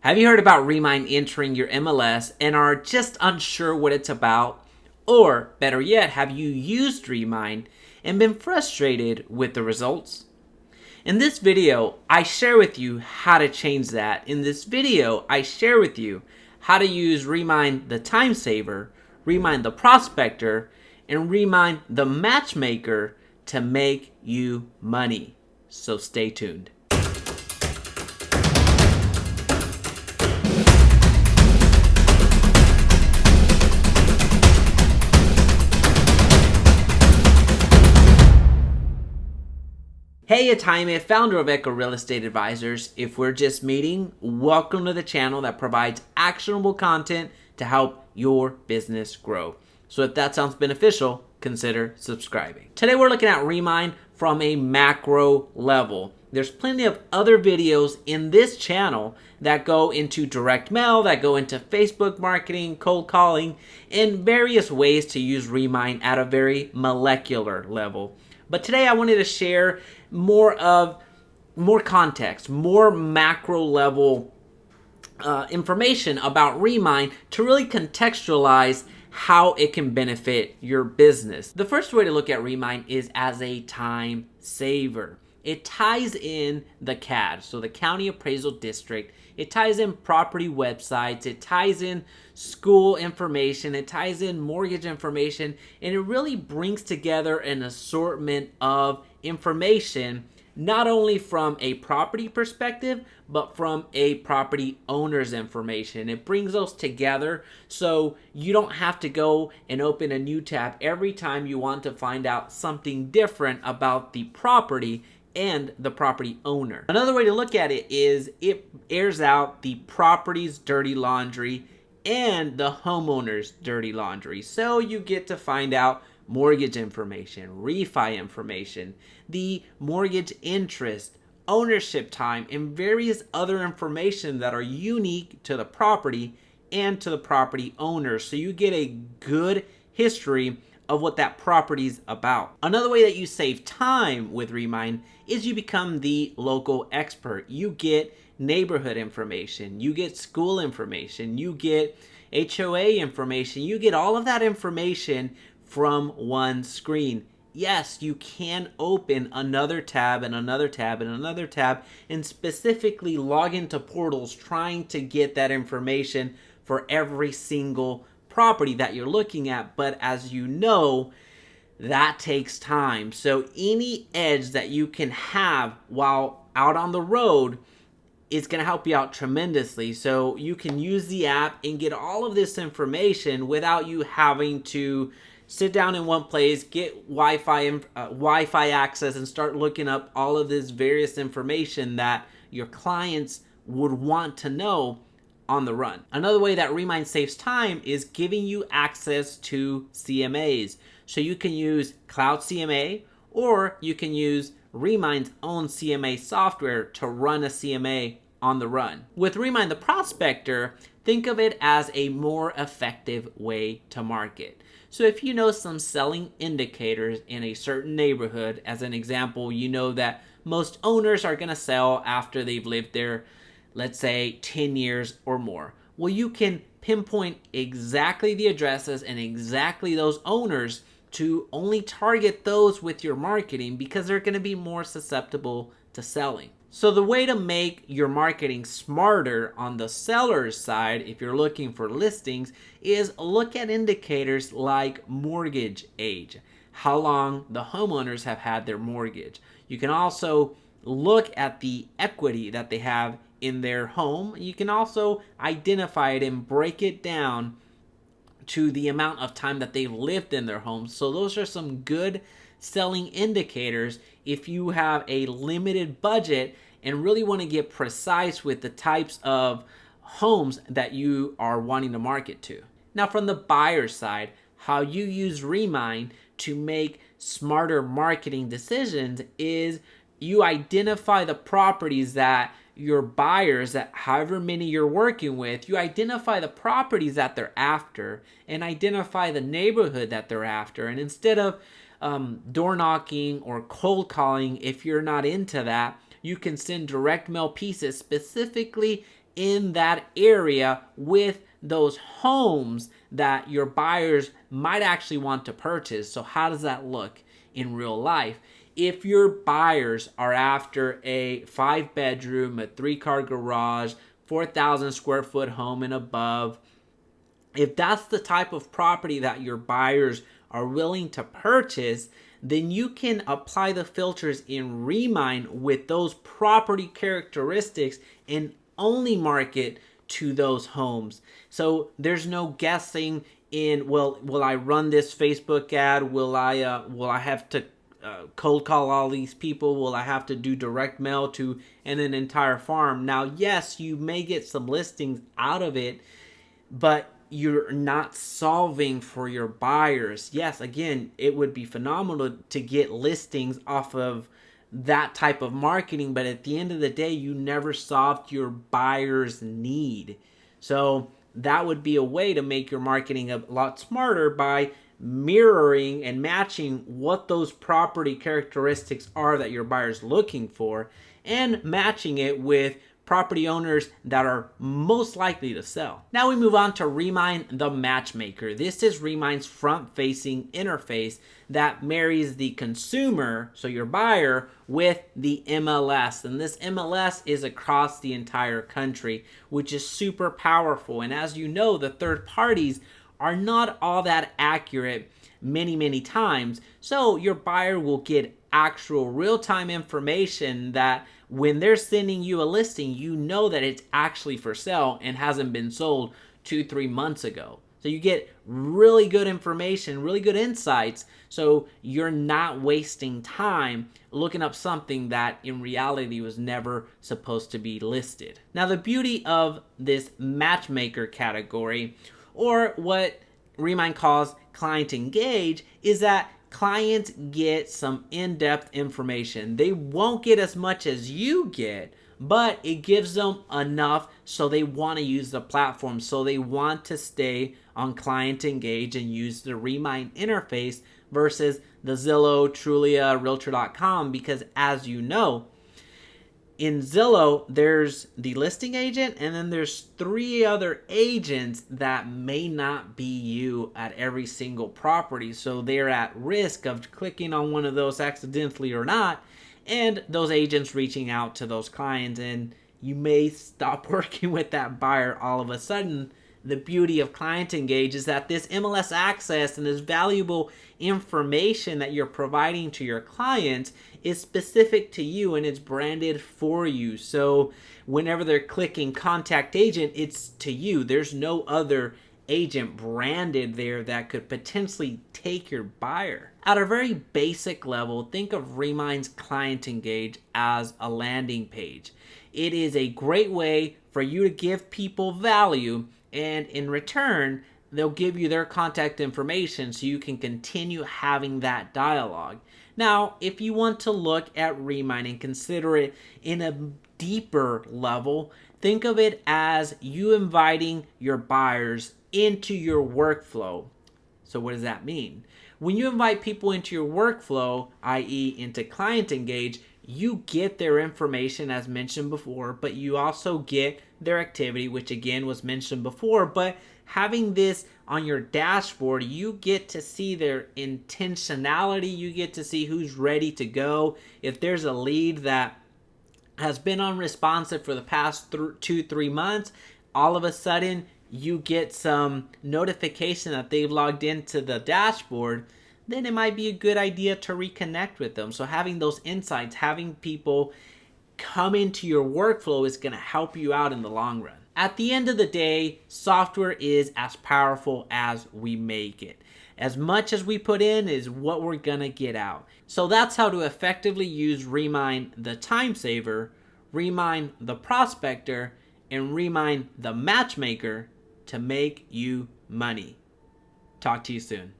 Have you heard about Remine entering your MLS and are just unsure what it's about? Or, better yet, have you used Remine and been frustrated with the results? In this video, I share with you how to change that. In this video, I share with you how to use Remine the Time Saver, Remine the Prospector, and Remine the Matchmaker to make you money. So stay tuned. Hey, it's Jaime, founder of Echo Real Estate Advisors. If we're just meeting, welcome to the channel that provides actionable content to help your business grow. So if that sounds beneficial, consider subscribing. Today we're looking at Remine from a macro level. There's plenty of other videos in this channel that go into direct mail, that go into Facebook marketing, cold calling, and various ways to use Remine at a very molecular level. But today I wanted to share more context, more macro level information about Remine to really contextualize how it can benefit your business. The first way to look at Remine is as a time saver. It ties in the CAD, so the County Appraisal District. It ties in property websites. It ties in school information. It ties in mortgage information. And it really brings together an assortment of information, not only from a property perspective, but from a property owner's information. It brings those together so you don't have to go and open a new tab every time you want to find out something different about the property and the property owner. Another way to look at it is it airs out the property's dirty laundry and the homeowner's dirty laundry. So you get to find out mortgage information, refi information, the mortgage interest, ownership time, and various other information that are unique to the property and to the property owner. So you get a good history of what that property's about. Another way that you save time with Remine is you become the local expert. You get neighborhood information, you get school information, you get HOA information, you get all of that information from one screen. Yes, you can open another tab and another tab and another tab and specifically log into portals trying to get that information for every single property that you're looking at, but as you know, that takes time. So any edge that you can have while out on the road is going to help you out tremendously. So you can use the app and get all of this information without you having to sit down in one place, get Wi-Fi access, and start looking up all of this various information that your clients would want to know on the run. Another way that Remine saves time is giving you access to CMAs. So you can use Cloud CMA or you can use Remine's own CMA software to run a CMA on the run. With Remine the Prospector, think of it as a more effective way to market. So if you know some selling indicators in a certain neighborhood, as an example, you know that most owners are going to sell after they've lived there, let's say 10 years or more. Well, you can pinpoint exactly the addresses and exactly those owners to only target those with your marketing because they're going to be more susceptible to selling. So the way to make your marketing smarter on the seller's side, if you're looking for listings, is look at indicators like mortgage age, how long the homeowners have had their mortgage. You can also look at the equity that they have in their home. You can also identify it and break it down to the amount of time that they've lived in their home. So those are some good selling indicators if you have a limited budget and really want to get precise with the types of homes that you are wanting to market to. Now from the buyer side, how you use Remine to make smarter marketing decisions is you identify the properties that your buyers, that however many you're working with, you identify the properties that they're after and identify the neighborhood that they're after. And instead of door knocking or cold calling, if you're not into that, you can send direct mail pieces specifically in that area with those homes that your buyers might actually want to purchase. So how does that look in real life? If your buyers are after a 5-bedroom, a 3-car garage, 4,000 square foot home and above, if that's the type of property that your buyers are willing to purchase, then you can apply the filters in Remine with those property characteristics and only market to those homes. So there's no guessing in, well, will I run this Facebook ad? Will I have to cold call all these people? Will I have to do direct mail to an entire farm? Now, yes, you may get some listings out of it, but you're not solving for your buyers. Yes, again, it would be phenomenal to get listings off of that type of marketing, but at the end of the day, you never solved your buyer's need. So that would be a way to make your marketing a lot smarter by mirroring and matching what those property characteristics are that your buyer's looking for, and matching it with property owners that are most likely to sell. Now we move on to Remine the Matchmaker. This is Remine's front-facing interface that marries the consumer, so your buyer, with the MLS. And this MLS is across the entire country, which is super powerful. And as you know, the third parties are not all that accurate many times. So your buyer will get actual real-time information that when they're sending you a listing, you know that it's actually for sale and hasn't been sold 2-3 months ago. So you get really good information, really good insights, so you're not wasting time looking up something that in reality was never supposed to be listed. Now the beauty of this matchmaker category, or what Remine calls client engage, is that clients get some in-depth information. They won't get as much as you get, but it gives them enough so they want to use the platform. So they want to stay on client engage and use the Remine interface versus the Zillow, Trulia, Realtor.com, because as you know, in Zillow, there's the listing agent, and then there's 3 other agents that may not be you at every single property. So they're at risk of clicking on one of those accidentally or not, and those agents reaching out to those clients, and you may stop working with that buyer all of a sudden. The beauty of client engage is that this MLS access and this valuable information that you're providing to your clients is specific to you and it's branded for you. So whenever they're clicking contact agent, it's to you. There's no other agent branded there that could potentially take your buyer. At a very basic level, think of Remine's client engage as a landing page. It is a great way for you to give people value, and in return, they'll give you their contact information so you can continue having that dialogue. Now, if you want to look at Remine and consider it in a deeper level, think of it as you inviting your buyers into your workflow. So what does that mean? When you invite people into your workflow, i.e. into client engage, you get their information as mentioned before, but you also get their activity, which again was mentioned before. But having this on your dashboard, you get to see their intentionality. You get to see who's ready to go. If there's a lead that has been unresponsive for the past 2-3 months, all of a sudden you get some notification that they've logged into the dashboard, then it might be a good idea to reconnect with them. So having those insights, having people come into your workflow is going to help you out in the long run. At the end of the day, software is as powerful as we make it. As much as we put in is what we're going to get out. So that's how to effectively use Remine the Time Saver, Remine the Prospector, and Remine the Matchmaker to make you money. Talk to you soon.